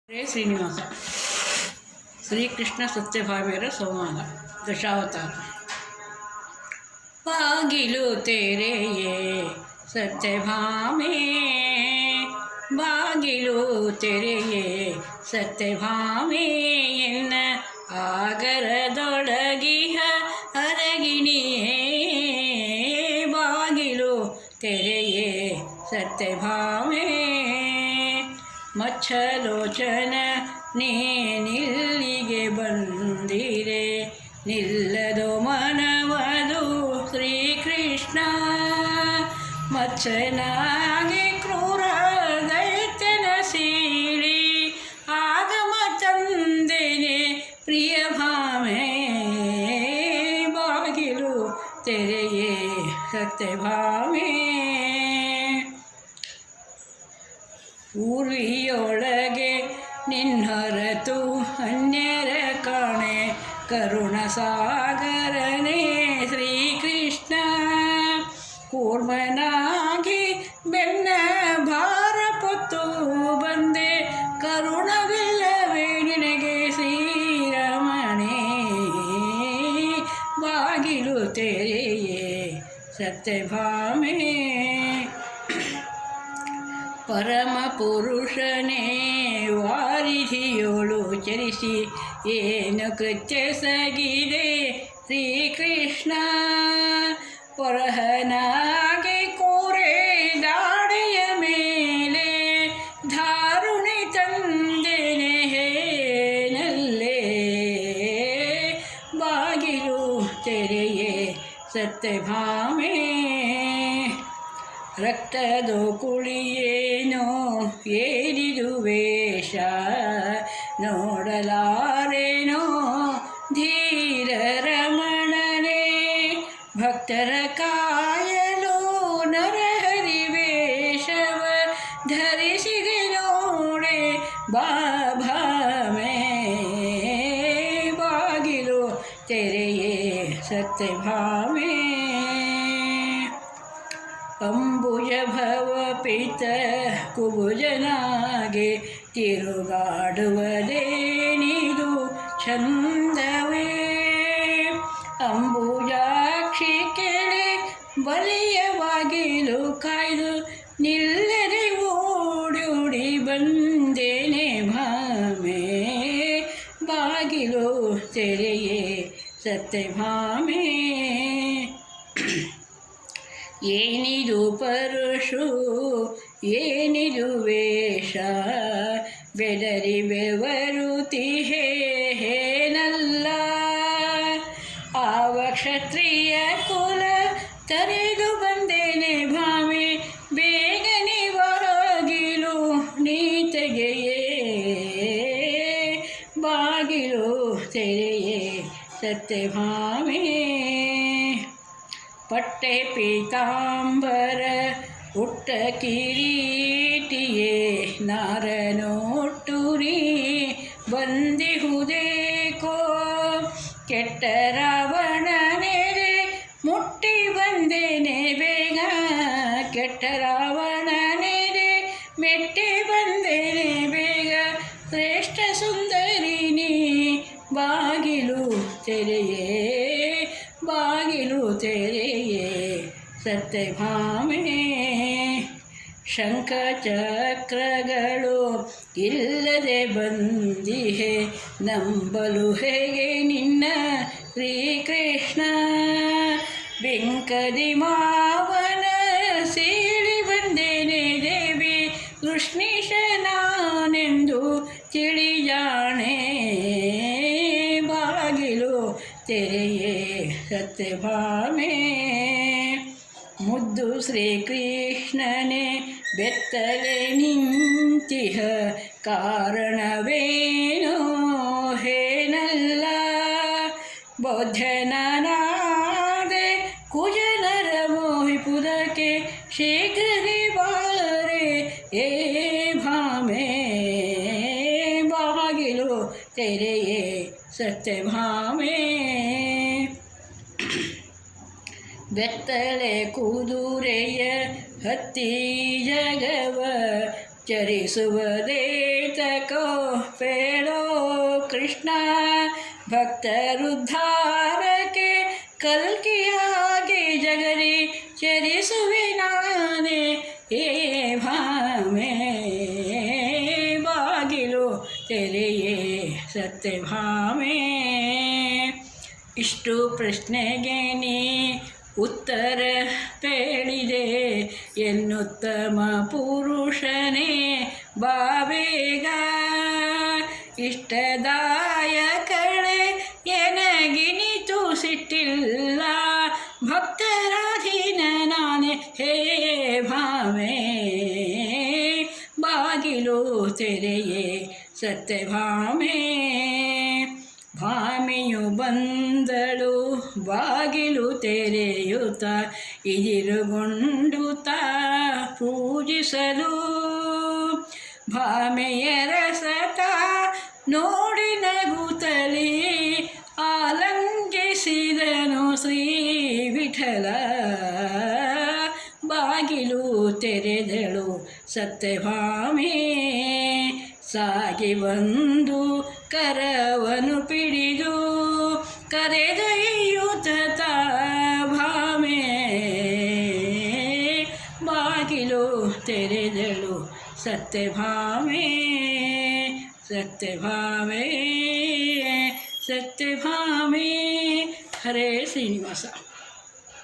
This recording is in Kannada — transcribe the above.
ಶ್ರೀನಿವಾಸ ಶ್ರೀಕೃಷ್ಣ ಸತ್ಯಭಾಮೆಯರ ಸಂವಾದ ದಶಾವತಾರ. ಬಾಗಿಲು ತೆರೆಯೇ ಸತ್ಯಭಾಮೆ, ಬಾಗಿಲು ತೆರೆಯೇ ಸತ್ಯಭಾಮೆ, ಎನ್ನ ಆಗರದೊಳಗಿಹ ಅರಗಿಣಿಯೇ. ಬಾಗಿಲು ತೆರೆಯೇ ಸತ್ಯಭಾಮೆ, ಮಚ್ಚಲೋಚನ ನೀನಿಲ್ಲಿಗೆ ಬಂದಿರೆ, ನಿಲ್ಲದು ಮನವದು ಶ್ರೀಕೃಷ್ಣ. ಮಚ್ಚನಾಗಿ ಕ್ರೂರ ದೈತ್ಯನ ಸೀಳಿ ಆಗಮ ತಂದೆನೆ ಪ್ರಿಯ ಭಾಮೆ. ಬಾಗಿಲು ತೆರೆಯೇ ಸತ್ಯಭಾಮೆ, ಊರ್ವಿಯೊಳಗೆ ನಿನ್ನೊರತು ಅನ್ಯರ ಕಾಣೆ, ಕರುಣ ಸಾಗರನೇ ಶ್ರೀಕೃಷ್ಣ. ಕೂರ್ಮನಾಗಿ ಬೆನ್ನ ಭಾರ ಪೊತ್ತು ಬಂದೆ, ಕರುಣವಿಲ್ಲವೇ ನಿನಗೆ ಶ್ರೀರಮಣೆ. ಬಾಗಿಲು ತೆರೆಯೇ ಸತ್ಯಭಾಮೆ, ಪರಮ ಪುರುಷನೇ ವಾರಿಧಿಯೋಳು ಚರಿಸಿ ಏನು ಕೃತ್ಯ ಸಗಿದೆ ಶ್ರೀಕೃಷ್ಣ. ಪೊರಹನಾಗಿ ಕೋರೆ ದಾಡೆಯ ಮೇಲೆ ಧಾರುಣಿ ತಂದೆನೆ ಹೇನಲ್ಲೇ. ಬಾಗಿಲು ತೆರೆಯೇ ಸತ್ಯಭಾಮೆ, ರಕ್ತದೋ ಕುಳಿಯೇನೋ ಏರಿದು ವೇಷ, ನೋಡಲಾರೇನೋ ಧೀರ ರಮಣನೆ. ಭಕ್ತರ ಕಾಯಲು ನರಹರಿ ವೇಷವ ಧರಿಸಿದೆ ನೋಡೆ ಭಾಮೆ. ಬಾಗಿಲು ತೆರೆಯೇ ಸತ್ಯಭಾಮೆ, ಅಂಬುಜ ಭವ ಪಿತ ಕುಬುಜನಾಗೆ ತಿರುಗಾಡುವುದೇನಿದು ಚಂದವೇ. ಅಂಬುಜಾಕ್ಷಿ ಕೆಳೆ ಬಲಿಯ ಬಾಗಿಲು ಕಾಯ್ದು ನಿಲ್ಲದೆ ಓಡಿ ಬಂದೇನೆ ಭಾಮೆ. ಬಾಗಿಲು ತೆರೆಯೇ ಸತ್ಯಭಾಮೆ, ಏನಿದು ಪರುಷು ಏನಿದು ವೇಷ, ಬೆದರಿ ಬೆವರುತಿಹೇ ಹೇನಲ್ಲ. ಆವ ಕ್ಷತ್ರಿಯ ಕುಲ ತರೆದು ಬಂದೇನೆ ಭಾಮೆ, ಬೇಗನೆ ಬಾಗಿಲು ನೀ ತೆಗೆಯೇ. ಬಾಗಿಲು ತೆರೆಯೇ ಸತ್ಯಭಾಮೆ, ಪಟ್ಟೆ ಪೀತಾಂಬರ ಉಟ್ಟ ಕಿರೀಟಿಯೇ ನಾರನೊಟ್ಟುರಿ ಬಂದಿಹುದೇಕೋ. ಕೆಟ್ಟ ರಾವಣನೆಡೆ ಮುಟ್ಟಿ ಬಂದೇನೆ ಬೇಗ, ಕೆಟ್ಟ ರಾವಣನೆಡೆ ಮೆಟ್ಟಿ ಬಂದೇನೆ ಬೇಗ. ಶ್ರೇಷ್ಠ ಸುಂದರಿನಿ ಬಾಗಿಲು ತೆರೆಯೇ, ಬಾಗಿಲು ತೆರೆಯೇ ಸತ್ಯಭಾಮೆ. ಶಂಖಚಕ್ರಗಳು ಇಲ್ಲದೆ ಬಂದಿಹೆ, ನಂಬಲು ಹೇಗೆ ನಿನ್ನ ಶ್ರೀಕೃಷ್ಣ. ಬೆಂಕದಿ ಮಾವನ ಸೀಳಿ ಬಂದೇನೆ ದೇವಿ, ಕೃಷ್ಣೀಶ ನಾನೆಂದು ತಿಳಿಯಾಣೆ. ಬಾಗಿಲು ತೆರೆಯೇ ಸತ್ಯಭಾಮೆ, ಮುದ್ದು ಶ್ರೀಕೃಷ್ಣನೇ ಬೆತ್ತಲೆ ನಿಂತಿಹ ಕಾರಣವೇನೋ ಹೇನಲ್ಲ. ಬೌದ್ಧನಾದೆ ಕುಜನರ ಮೋಹಿಪುರಕ್ಕೆ ಶೀಘ್ರದಿ ಬಾರೆ ಏ ಭಾಮೆ. ಬಾಗಿಲು ತೆರೆಯೇ ಸತ್ಯಭಾಮೆ, ಬೆತ್ತಲೆ ಕುದುರೆಯ ಹತ್ತಿ ಜಗವ ಚರಿಸುವುದೇ को पेड़ो कृष्ण भक्तरुद्धार के कल की आगे जगरी चरिसुवे नाने ये भामे बागिलो तेरे ये सत्य भामे ಇಷ್ಟು ಪ್ರಶ್ನೆಗೆ ನೀ ಉತ್ತರ ಪೇಳಿದೆ ಎನ್ನುತ್ತಮ ಪುರುಷನೇ ಬಾಬೇಗ ಇಷ್ಟದಾಯಕಳೆ ಎನಗಿನಿತು ಸಿಟ್ಟಿಲ್ಲ ಭಕ್ತರಾಧೀನ ನಾನೇ ಹೇ ಭಾಮೆ ಬಾಗಿಲು ತೆರೆಯೇ ಸತ್ಯಭಾಮೆ ಭಾಮೆಯು ಬಂದಳು ಬಾಗಿಲು ತೆರೆಯುತ್ತ ಇದಿರುಗೊಂಡುತ್ತ ಪೂಜಿಸಲು ಭಾಮೆಯ ರಸತ ನೋಡಿ ನಗುತ್ತಲೇ ಆಲಂಗಿಸಿದನು ಶ್ರೀ ವಿಠಲ ಬಾಗಿಲು ತೆರೆದಳು ಸತ್ಯಭಾಮೆ ಸಾಗಿ ಬಂದು ಕರವನು ಪಿಡಿದು ಕರೆದೊಯ್ಯುತ್ತ ಭಾಮೆ ಬಾಗಿಲು ತೆರೆದಳು ಸತ್ಯಭಾಮೆ ಸತ್ಯಭಾಮೆ ಸತ್ಯಭಾಮೆ ಹರೇ ಶ್ರೀನಿವಾಸ.